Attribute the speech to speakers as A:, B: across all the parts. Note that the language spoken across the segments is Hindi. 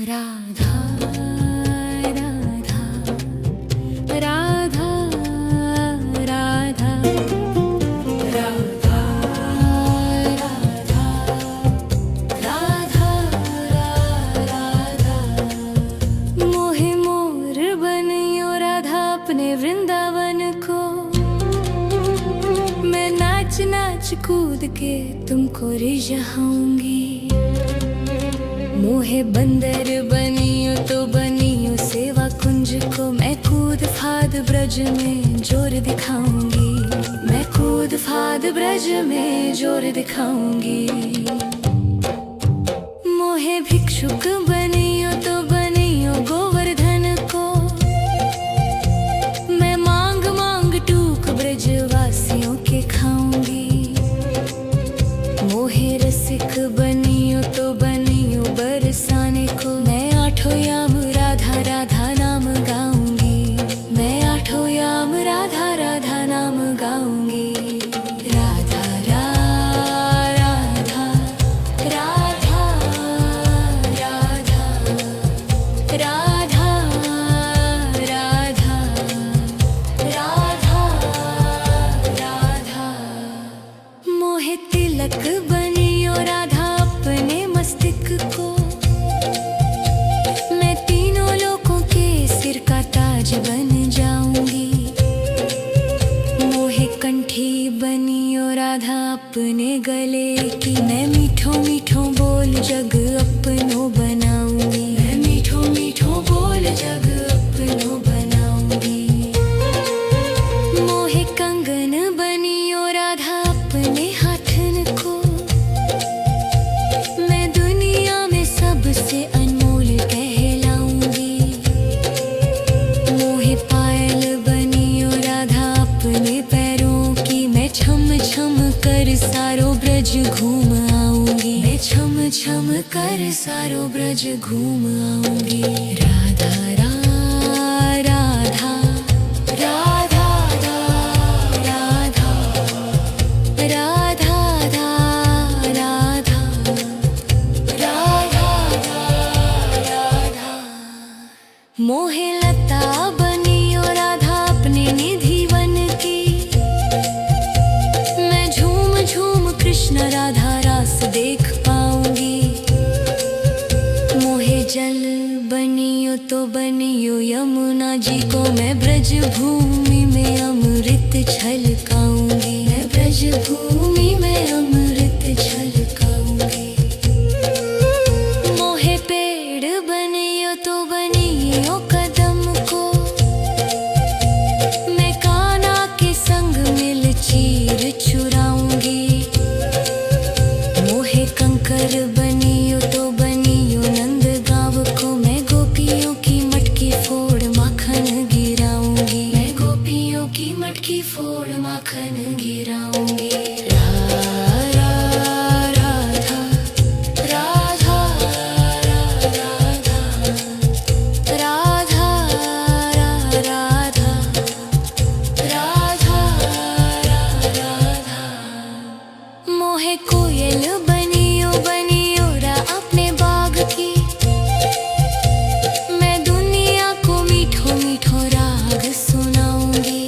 A: राधा राधा राधा राधा राधा राधा राधा मोहे मोर बनियो राधा अपने वृंदावन को। मैं नाच नाच कूद के तुमको रिझाऊंगी। मोहे बंदर बनियो तो बनियो सेवा कुंज को। मैं कूद फाद ब्रज में जोर दिखाऊंगी। मैं कूद फाद ब्रज में जोर दिखाऊंगी। मोहे भिक्षुक बनियो तो बनियो गोवर्धन को। मैं मांग मांग टूक ब्रजवासियों के खाऊंगी। मोहे रसिक बनियो तो बनियो बरसाने को। मैं आठों याम राधा राधा नाम गाऊंगी। मैं आठों याम राधा राधा नाम गाऊंगी। राधा राधा राधा राधा राधा राधा राधा राधा। मोहे तिलक बनियो राधा अपने मस्तिष्क को। मैं तीनों लोगों के सिर का ताज बन जाऊंगी। मोहे कंठी बनियो राधा अपने गले की। मैं मीठो मीठो बोल जग अपनो बनाऊंगी। मैं मीठो मीठो बोल जग अपनो बनाऊंगी। मोहे कंगन बनियो राधा अपने हाथन को। मैं दुनिया में सबसे अनमोल कहलाऊंगी। मोहे पायल बनियो राधा अपने पैरों की। मैं छम छम कर सारो ब्रज घूम आऊंगी। मैं छम छम कर सारो ब्रज घूम आऊंगी। राधा राधा राधा राधा राधा राधा राधा। मोहे लता बनियो राधा अपने निधि वन की। मैं झूम झूम कृष्ण राधा रास देख पाऊंगी। मोहे जल बनियो तो बनियो यमुना जी को। मैं ब्रज भूमि में अमृत छलकाऊंगी। मैं ब्रज भूमि में अमृत छलकाऊंगी। मोहे पेड़ बनियो तो बनियो कदम को। मैं कान्हा के संग मिल चीर चुराऊंगी। मोहे कंकर बनियो तो बनियो नंद गाँव को। मैं गोपियों की मटकी फोड़ माखन गिराऊंगी। मैं गोपियों की मटकी फोड़ माखन गिराऊंगी। राधा राधा राधा राधा राधा राधा। मोहे कोयल बनियो बनियो रा अपने बाग की। मैं दुनिया को मीठो मीठो राग सुनाऊंगी।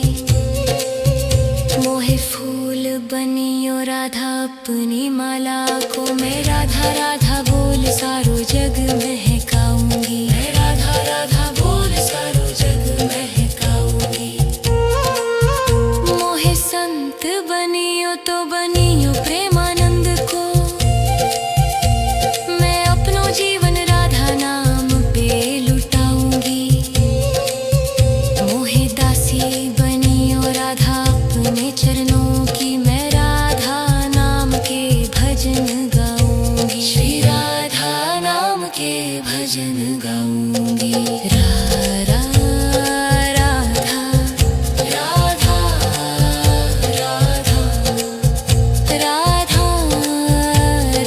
A: मोहे फूल बनियो राधा अपनी माला को। मैं राधा राधा बोल सारो जग महकाऊंगी। मैं राधा राधा बोल सारो जग महकाऊंगी। मोहे संत बनियो तो बनियो प्रेमानंद को। मैं अपनो जीवन राधा नाम पे लुटाऊंगी। मोहे दासी बनियो राधा अपने चरणों की। मैं राधा नाम के भजन गाऊंगी। श्री राधा नाम के भजन गाऊंगी। राधा राधा राधा राधा राधा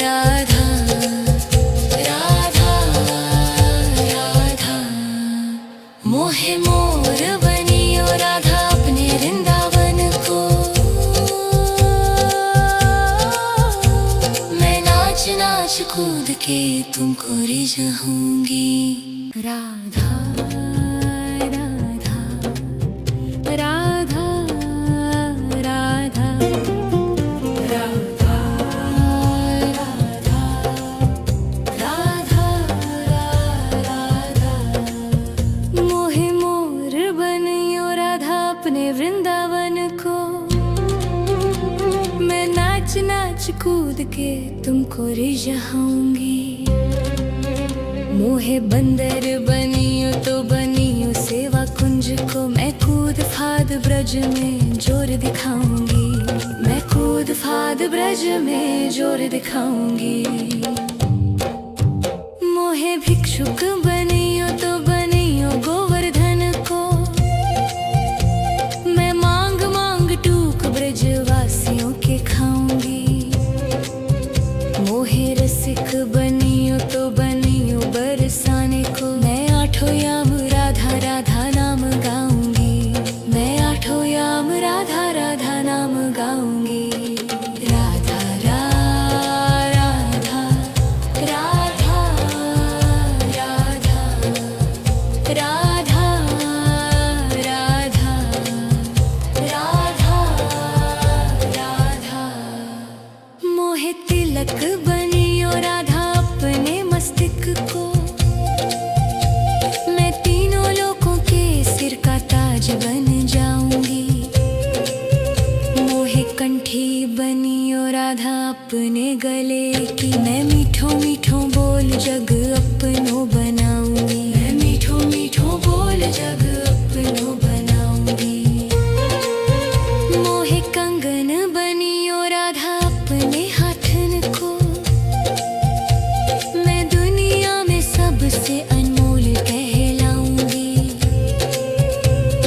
A: राधा राधा। मोहे मोर बनियो राधा अपने वृंदावन को। मैं नाच नाच कूद के तुमको जाऊंगी। राधा राधा राधा राधा राधा राधा राधा मोहे मोर बनियो राधा अपने वृंदावन को। मैं नाच नाच कूद के तुमको रिझाऊंगी। मोहे बंदर बनियो तो बनियो सेवा कुंज को। मैं कूद फाद ब्रज में जोर दिखाऊंगी। मैं कूद फाद ब्रज में जोर दिखाऊंगी। मोहे भिक्षुक बनियो तो बनियो गोवर्धन को। मैं मांग मांग टूक ब्रजवासियों के खाऊंगी। मोहे रसिक बनियो तो बनियो बरसाने को। मैं आठों याम राधा राधा नाम गाऊंगी। मैं आठों याम राधा राधा नाम गाऊंगी। राधा राधा राधा राधा राधा राधा राधा राधा मोहे तिलक बनियो राधा अपने मस्तिष्क को। मैं तीनों लोगों के सिर का ताज बन जाऊंगी। मोहे कंठी बनियो राधा अपने गले की। मैं मीठो मीठो बोल जग अपनो बनाऊंगी। मैं मीठो मीठो बोल जग अपनो बनाऊंगी। मोहे कंगन बनियो राधा अपने हाथन को। मैं दुनिया में सबसे अनमोल कहलाऊंगी।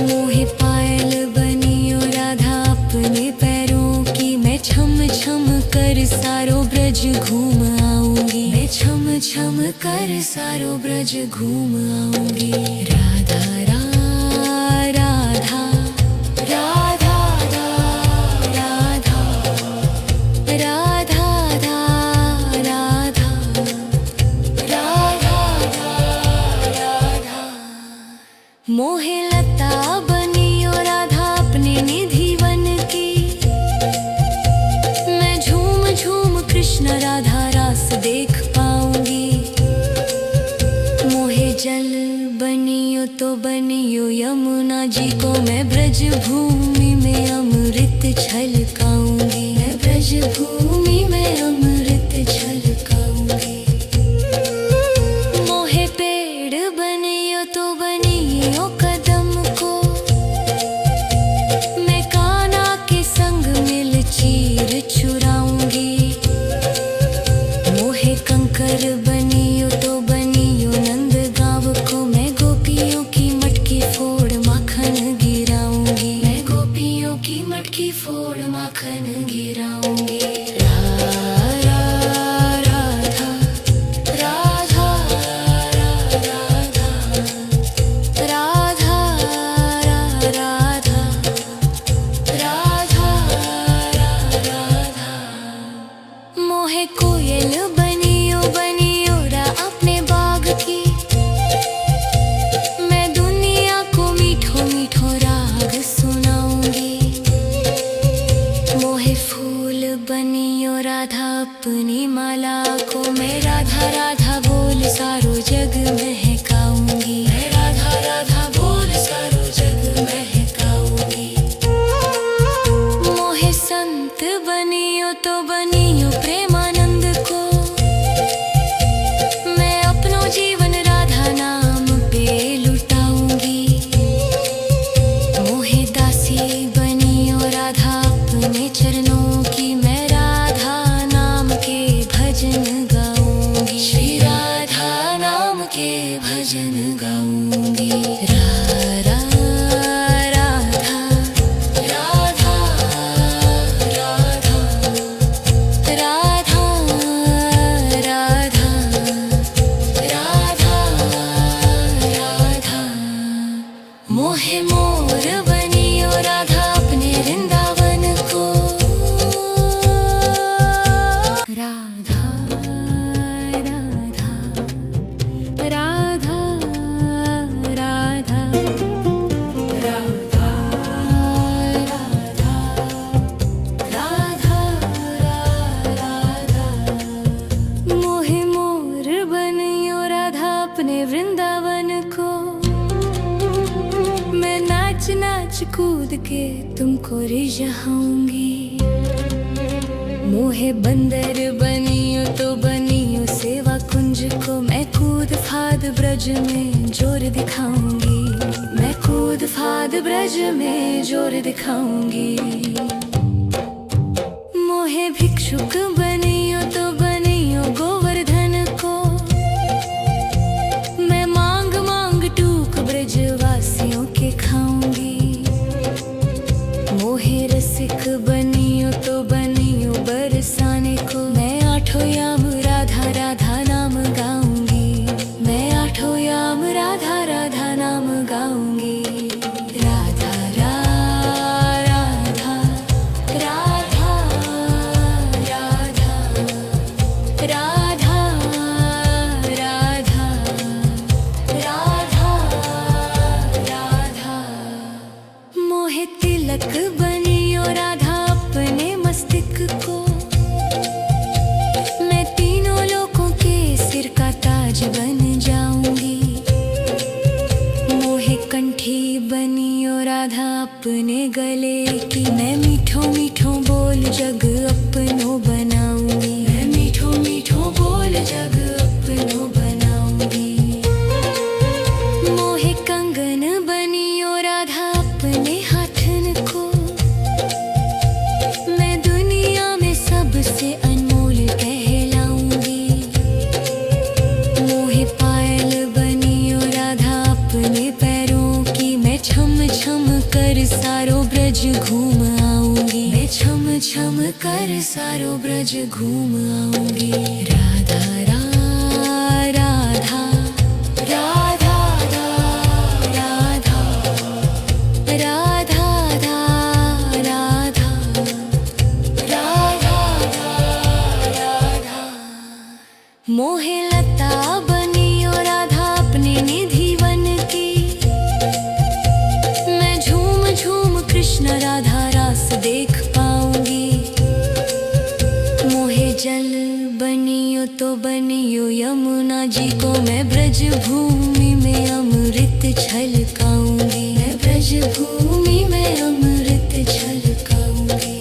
A: मोहे पायल बनियो राधा अपने पैरों की। मैं छम छम कर सारो ब्रज घूम आऊंगी। मैं छम छम कर सारो ब्रज घूम आऊंगी। राधा राधा राधा राधा राधा राधा राधा राधा मोहे लता बनियो राधा अपने निधि वन की। मैं झूम झूम कृष्ण राधा रास देख पाऊंगी। मोहे जल बनियो तो बनियो यमुना जी को। मैं ब्रज भूमि में अमृत छलकाऊंगी। मैं ब्रज भूमि में अमृत छलकाऊंगी। मोहे पेड़ बनियो तो बनियो कदम को। मैं कान्हा के संग मिल चीर चुराऊंगी। मोहे कंकर बनियो तो बनियो नंद गाँव को। मैं गोपियों की मटकी फोड़ माखन गिराऊंगी। मैं गोपियों की मटकी फोड़ माखन गिराऊंगी। राधा राधा राधा राधा राधा राधा राधा मोहे कोयल बनियो बनियो रा अपने बाग की। मैं दुनिया को मीठो मीठो राग सुनाऊंगी। मोहे फूल बनियो राधा अपनी माला को। मैं राधा राधा बोल सारो जग महकाऊंगी। मैं राधा राधा बोल सारो जग महकाऊंगी। मोहे संत बनियो तो बनियो प्रेमानंद को। मैं अपनो जीवन राधा नाम पे लुटाऊंगी। मोहे दासी बनियो राधा अपने चरणों की। मैं राधा नाम के भजन गाऊंगी। श्री राधा नाम के भजन गाऊंगी। राधा राधा राधा राधा राधा राधा राधा मोहे मोर बनियो राधा अपने वृंदावन को। राधा राधा अपने वृंदावन को। मैं नाच नाच कूद के तुमको रिझाऊंगी। मोहे बंदर बनियो तो बनियो सेवा कुंज को। मैं कूद फाद ब्रज में जोर दिखाऊंगी। मैं कूद फाद ब्रज में जोर दिखाऊंगी। मोहे भिक्षुक बनियो तो बनियो गोवर्धन को। मैं मांग मांग टूक ब्रजवासियों के खाऊंगी। मोहे रसिक बनियो तो बनियो बरसाने को। मैं आठों याम राधा राधा नाम गाऊंगी। मैं आठों याम राधा राधा नाम गाऊंगी। राधा राधा राधा राधा राधा राधा राधा राधा। मोहे तिलक बनियो राधा अपने मस्तक को। मैं तीनों लोगों के सिर का ताज बन जाऊंगी। मोहे कंठी बनियो राधा अपने गले की। मैं मीठो मीठो बोल जग अपनो बनाऊंगी। मैं मीठो मीठो बोल जग अपनो बनाऊंगी। मोहे कंगन बनियो राधा अपने हाथन को। मैं दुनिया में सबसे अनमोल कहलाऊंगी। मोहे पायल बनियो राधा अपने पैरों की। मैं छम छम कर सारो ब्रज घूम आऊंगी। मैं छम छम कर सारो ब्रज घूम आऊंगी। राधा राधा राधा राधा राधा राधा राधा राधा। मोहे लता बनियो राधा अपने निधि वन की। मैं झूम झूम कृष्ण राधा रास देख पाऊंगी। मोहे जल बनियो तो बनियो यमुना जी को। मैं ब्रज भूमि में अमृत छलकाऊंगी। मैं ब्रज भूमि में अमृत छलकाऊंगी।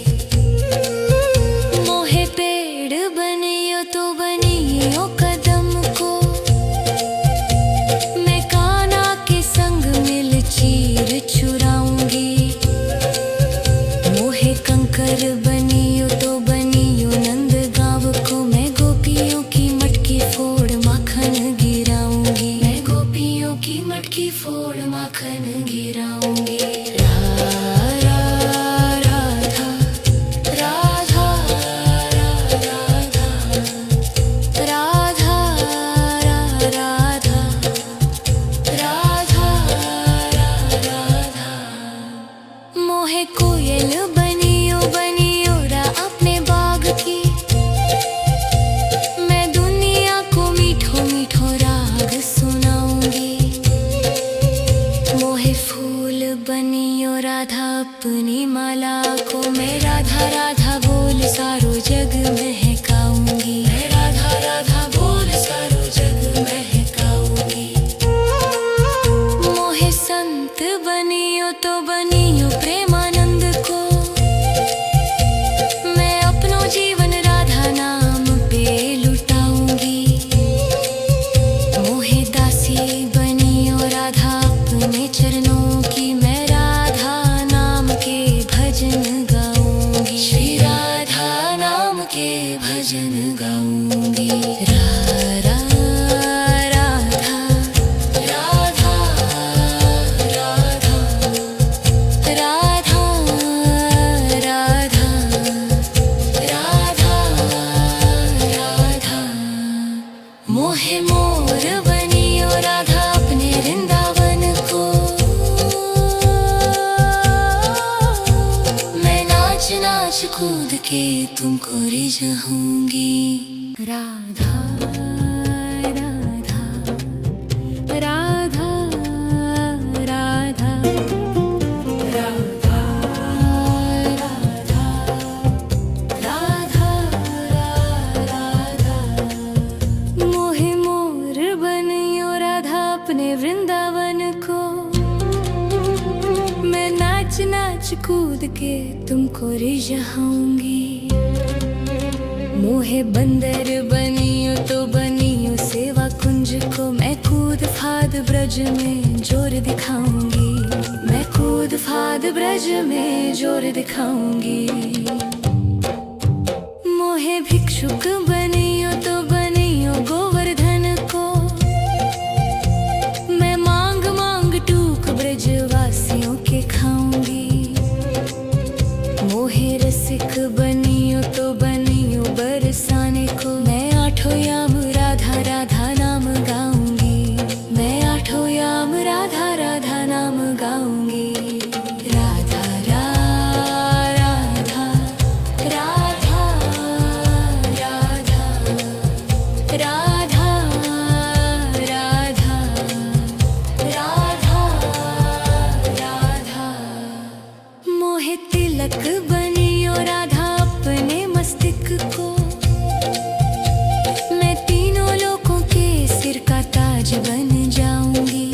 A: मोहे पेड़ बनियो तो बनियो कदम को। मैं कान्हा के संग मिल चीर चुराऊंगी। मोहे कंकर बनियो तो बनियो नंद गाँव को। मैं गोपियों की मटकी फोड़ माखन गिराऊंगी। मैं गोपियों की मटकी फोड़ माखन गिराऊंगी। राधा राधा राधा राधा राधा राधा राधा। मोहे कोयल बनियो बनियो रा अपने बाग की। मैं दुनिया को मीठो मीठो राग सुनाऊंगी। मोहे फूल बनियो राधा अपनी माला को। मैं राधा राधा बोल सारो जग महकाऊंगी। मैं राधा राधा बोल सारो जग महकाऊंगी। मोहे संत बनियो तो बनियो प्रेमानंद को। मैं अपनो जीवन राधा नाम पे लुटाऊंगी। मोहे दासी बनियो राधा अपने चरणों की। मैं राधा नाम के भजन गाऊंगी। श्री राधा नाम के भजन गाऊंगी। राधा राधा राधा राधा राधा राधा राधा। मोहे मोर बनियो राधा अपने वृंदावन को। मैं नाच नाच कूद के तुमको रिझाऊंगी। राधा राधा राधा राधा राधा राधा राधा राधा। मोहे मोर बनियो राधा अपने वृंदावन को। मैं नाच नाच कूद के तुमको रिझाऊंगी। मोहे बंदर बनियो तो बनियो सेवा कुंज को। मैं कूद फाद ब्रज में जोर दिखाऊंगी। मैं कूद फाद ब्रज में जोर दिखाऊंगी। मोहे भिक्षुक बनियो तो बनियो गोवर्धन को। मैं मांग मांग टूक ब्रजवासियों के खाऊंगी। मोहे रसिक बनियो तो बनियो बरसाने को। मैं आठों याम राधा राधा नाम गाऊंगी। मैं आठों याम राधा राधा नाम गाऊंगी। राधा राधा राधा राधा राधा राधा राधा राधा। मोहे तिलक बनियो राधा अपने मस्तिष्क को। मैं तीनों लोगों के सिर का ताज बन जाऊंगी।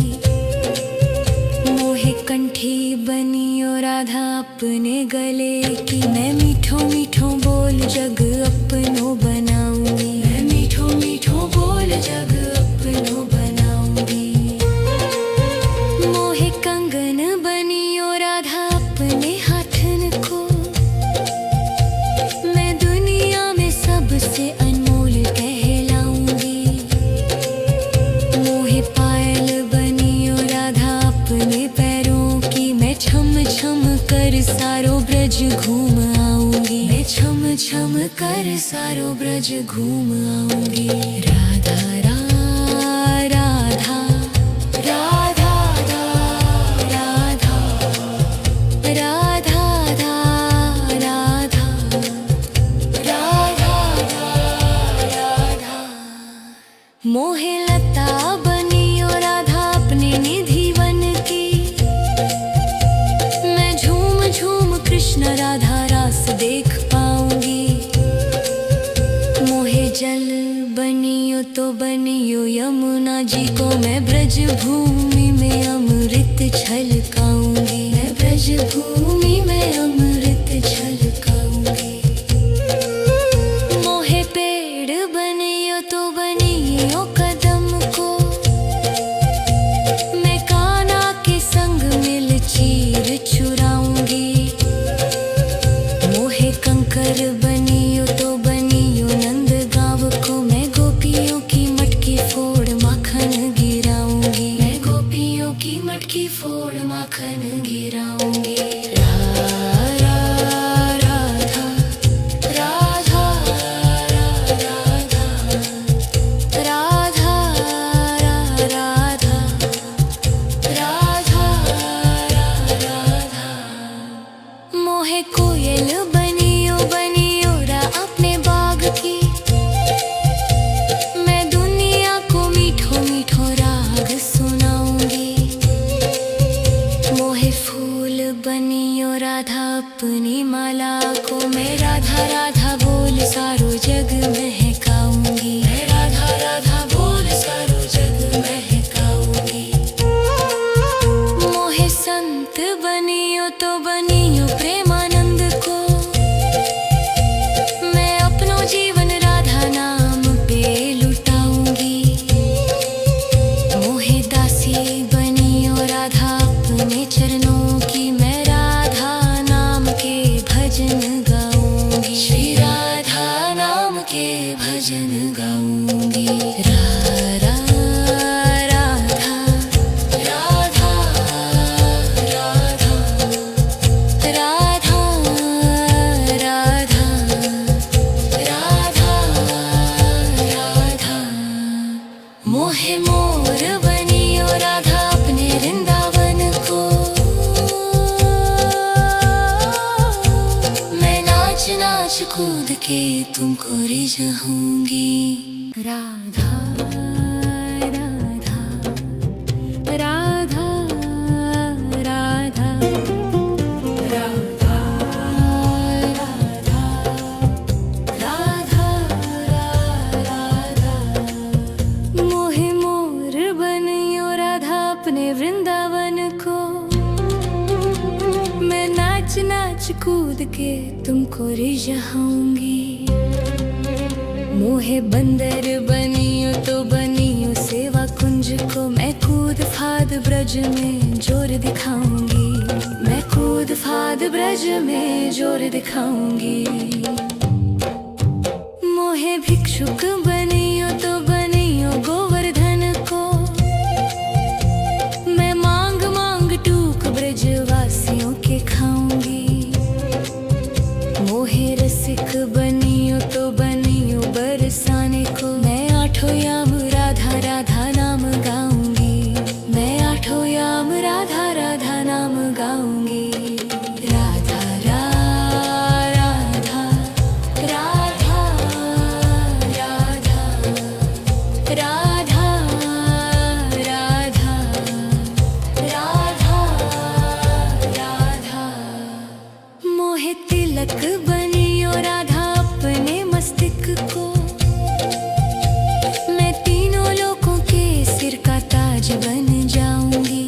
A: मोहे कंठी बनियो राधा अपने गले की। मैं मीठो मीठो बोल जग अपनो बनाऊंगी। मैं मीठो मीठो बोल जग अपनो बनाऊंगी। मोहे कंगन बनियो राधा अपने हाथन को। मैं दुनिया में सबसे अनमोल कहलाऊंगी। मोहे पायल बनियो राधा अपने पैरों की। मैं छम छम कर सारो ब्रज घूम आऊंगी। मैं छम छम कर सारो ब्रज घूम आऊंगी। राधा राधा राधा राधा राधा राधा राधा राधा। मोहे लता बनियो राधा अपने निधि वन की। मैं झूम झूम कृष्ण राधा रास देख पाऊंगी। मोहे जल बनियो तो बनियो यमुना जी को। मैं ब्रज भूमि में अमृत छलकाऊंगी। मैं ब्रज भूमि में अमृत छलकाऊंगी। मोहे पेड़ बनियो तो बनियो कदम को। मैं कान्हा के संग मिल चीर चुराऊंगी। मोहे कंकर बनियो तो बनियो नंद गाँव को। मैं गोपियों की मटकी फोड़ माखन गिराऊंगी। मैं गोपियों की मटकी फोड़ माखन गिराऊंगी। राधा राधा राधा राधा राधा राधा राधा राधा। मोहे कोयल बनियो बनियो रा अपने बाग की। मैं दुनिया को मीठो मीठो राग सुनाऊंगी। मोहे फूल बनियो राधा अपनी माला को। मैं राधा राधा बोल सारो जग महकाऊंगी। मैं राधा राधा बोल सारो जग महकाऊंगी। मोहे संत बनियो तो बनियो प्रेमानंद को। मैं अपनो जीवन राधा नाम पे लुटाऊंगी। मोहे दासी बनियो राधा अपने चरणों की। मैं राधा नाम के भजन गाऊंगी। श्री राधा नाम के भजन गाऊंगी। राधा राधा राधा राधा राधा राधा राधा। मोहे मोर बनियो राधा अपने वृंदावन को। मैं नाच नाच कूद के तुमको रिझाऊंगी। राधा राधा राधा राधा राधा राधा राधा राधा। मोहे मोर बनियो राधा अपने वृंदावन को। मैं नाच नाच कूद के तुमको रिझाऊंगी। मोहे बंदर बनियो तो बनियो सेवा कुंज को। मैं कूद फाद ब्रज में जोर दिखाऊंगी। मैं कूद फाद ब्रज में जोर दिखाऊंगी। मोहे भिक्षुक बनियो तो बनियो गोवर्धन को। मैं मांग मांग टूक ब्रजवासियों के खाऊंगी। मोहे रसिक बनियो तो बनियो बरसाने को। मैं आठों याम राधा राधा नाम गाऊंगी। मैं आठों याम राधा राधा नाम गाऊंगी। राधा राधा राधा राधा राधा राधा राधा राधा। मोहे तिलक बनियो राधा अपने मस्तक को। मैं तीनों लोगों के सिर का ताज बन जाऊंगी।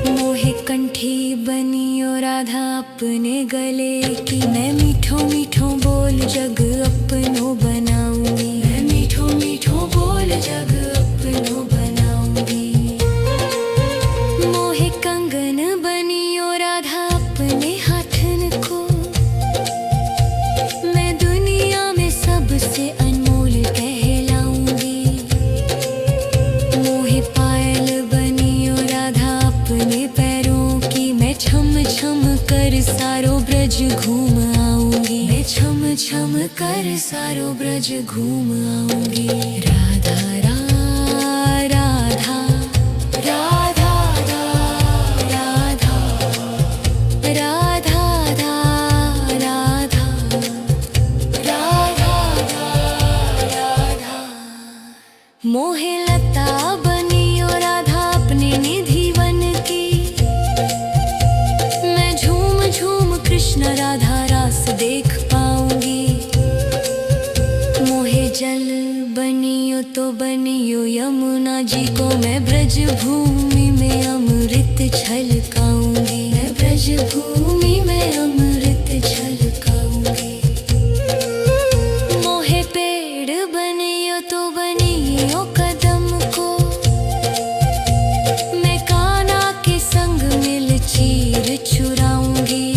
A: मोहे कंठी बनियो राधा अपने गले की। मैं मीठो मीठो बोल जग अपनो बनाऊंगी। मैं मीठो मीठो बोल जग अपनो बनाऊंगी। मोहे कंगन बनियो राधा अपने हाथन को। मैं दुनिया में सबसे अनमोल कहलाऊंगी। मोहे पायल बनियो राधा अपने पैरों की। मैं छम छम कर सारो ब्रज घूम आऊंगी। मैं छम छम कर सारो ब्रज घूम आऊंगी। राधा राधा राधा राधा राधा राधा राधा राधा। मोहे लता बनियो राधा अपने निधि वन की। मैं झूम झूम कृष्ण राधा रास देख पाऊंगी। मोहे जल बनियो तो बनियो यमुना जी को। मैं ब्रज भूमि में अमृत छलकाऊंगी। मैं ब्रज भूमि में अमृत छलकाऊंगी। मोहे पेड़ बनियो तो बनियो कदम को। मैं कान्हा के संग मिल चीर चुराऊंगी।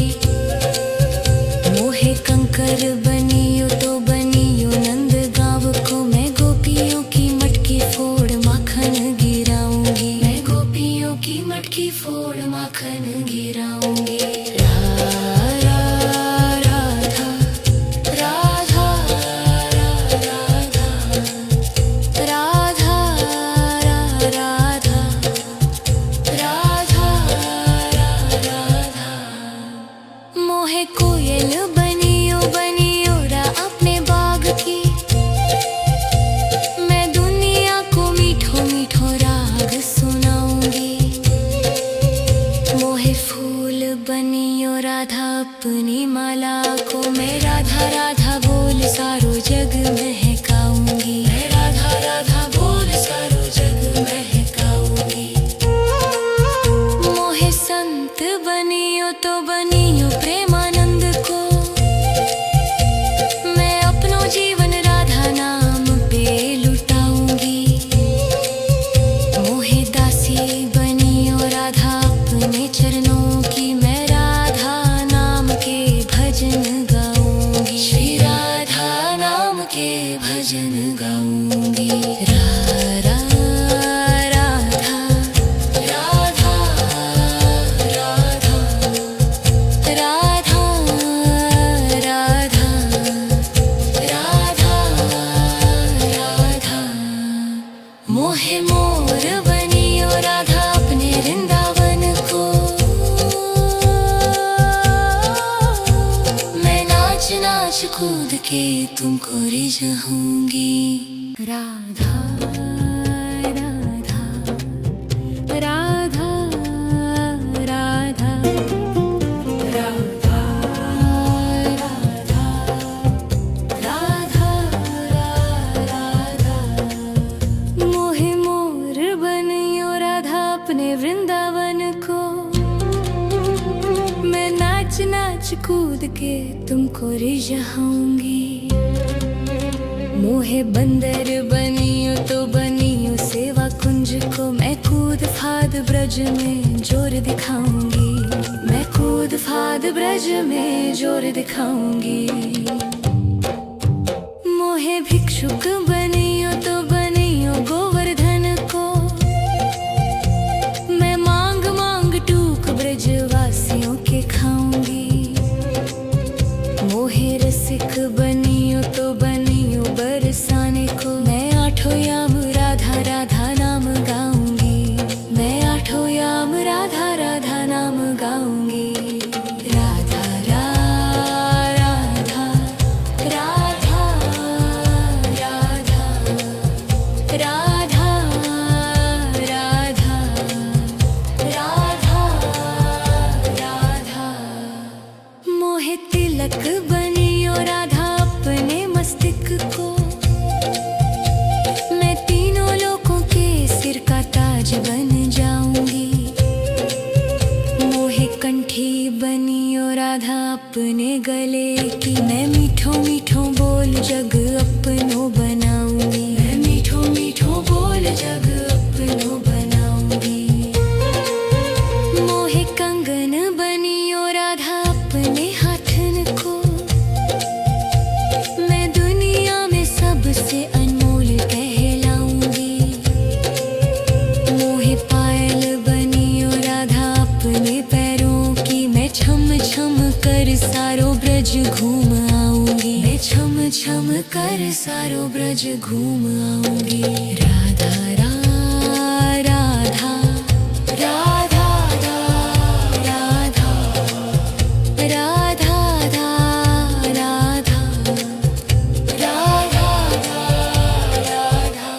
A: मोहे कंकर बनियो तो बनियो नंद गाँव को। मैं गोपियों की मटकी फोड़ माखन गिराऊंगी। मैं गोपियों की मटकी फोड़ माखन गिराऊंगी। राधा राधा राधा राधा राधा राधा राधा राधा। मोहे कोयल बनियो बनियो रा अपने बाग की। मैं दुनिया को मीठो मीठो राग सुनाऊंगी। मोहे फूल बनियो राधा अपनी माला को। मैं राधा राधा बोल सारो जग महकाऊंगी। मैं राधा राधा बोल सारो जग महकाऊंगी। मोहे संत बनियो तो बनियो प्रेमानंद को। मैं अपनो जीवन राधा नाम पे लुटाऊंगी। मोहे दासी बनियो राधा अपने चरणों की। मैं राधा नाम के भजन गाऊंगी। श्री राधा नाम के भजन गाऊंगी। राधा राधा राधा राधा राधा राधा राधा राधा। मोहे मोर बनियो राधा अपने वृंदावन को। मैं नाच नाच कूद के तुमको रिझाऊंगी। राधा राधा राधा राधा राधा राधा राधा राधा। मोहे मोर बनियो कूद के तुमको रिझाऊंगी। मोहे बंदर बनियो तो बनियो सेवा कुंज को, मैं कूद फाद ब्रज में जोर दिखाऊंगी। मैं कूद फाद ब्रज में जोर दिखाऊंगी। मोहे भिक्षुक बनियो तो बनियो गोवर्धन को, मैं मांग मांग टूक ब्रजवासियों के खाऊंगी। मोहे रसिक बनियो तो बनियो बरसाने को, मैं आठों याम राधा राधा नाम गाऊंगी। मैं आठों याम राधा राधा नाम गाऊंगी। राधा राधा राधा राधा राधा राधा राधा राधा। मोहे तिलक बनियो राधा अपने मस्तिष्क को, मैं तीनों लोगों के सिर का ताज बन जाऊंगी। मोहे कंठी बनियो राधा अपने गले की, मैं मीठो मीठो बोल जग अपनो बनाऊंगी। मैं मीठो मीठो बोल जग अपनो बनाऊंगी। मोहे कंगन बनियो राधा अपने हाथन को, मैं दुनिया में सबसे अनमोल कहलाऊंगी। मोहे पायल बनियो राधा अपने पैरों की, मैं छम छम कर सारो ब्रज घूम आऊंगी। मैं छम छम कर सारो ब्रज घूम आऊंगी। राधा राधा राधा राधा राधा राधा राधा राधा।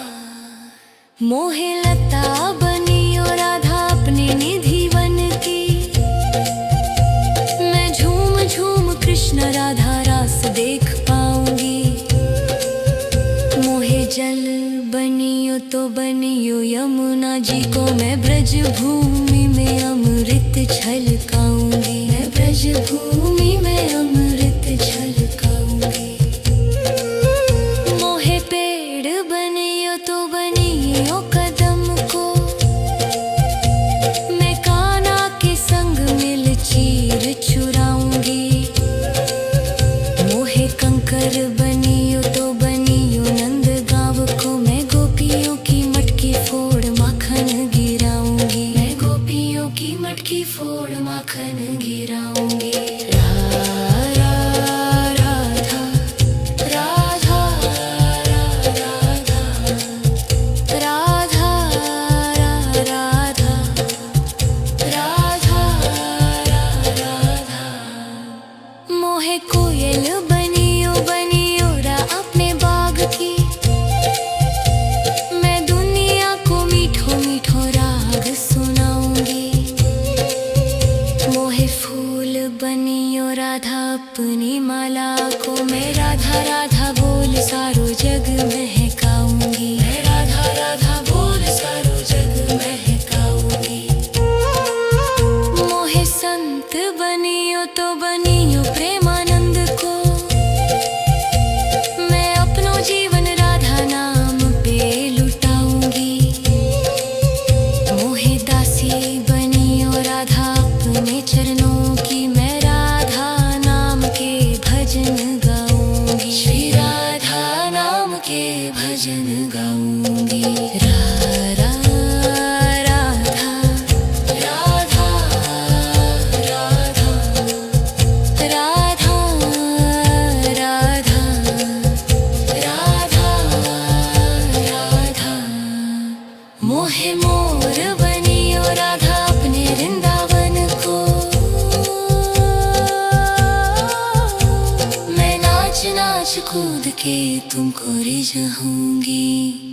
A: मोहे लता बनियो राधा अपने निधि वन की, मैं झूम झूम कृष्ण राधा रास देख पाऊंगी। मोहे जल बनियो तो बनियो यमुना जी को, मैं ब्रज भूमि में अमृत छलकाऊंगी। मैं ब्रज भूमि में अमृत छलकाऊंगी। मोहे पेड़ बनियो तो बनियो कदम को, मैं कान्हा के संग मिल चीर चुराऊंगी। मोहे कंकर बनियो तो बनियो नंद गाँव को, मैं गोपियों की मटकी फोड़ माखन गिराऊंगी। मैं गोपियों की मटकी फोड़ माखन गिराऊंगी। राधा राधा राधा राधा राधा राधा राधा। मोहे कोयल बनियो बनियो रा अपने बाग की, मैं दुनिया को मीठो मीठो राग सुनाऊंगी। मोहे फूल बनियो राधा अपनी माला को, मैं राधा राधा बोल सारो जग महकाऊंगी। मैं राधा राधा बोल सारो जग महकाऊंगी। मोहे संत बनियो तो बनियो प्रेमानंद को, मैं अपनो जीवन राधा नाम पे लुटाऊंगी। मोहे दासी बनियो राधा अपने चरणों की, मैं राधा नाम के भजन गाऊंगी। श्री राधा नाम के भजन गाऊंगी। राधा राधा राधा राधा राधा राधा राधा। मोहे मोर बनियो राधा अपने वृंदावन को, मैं नाच नाच कूद के तुमको रिझाऊंगी।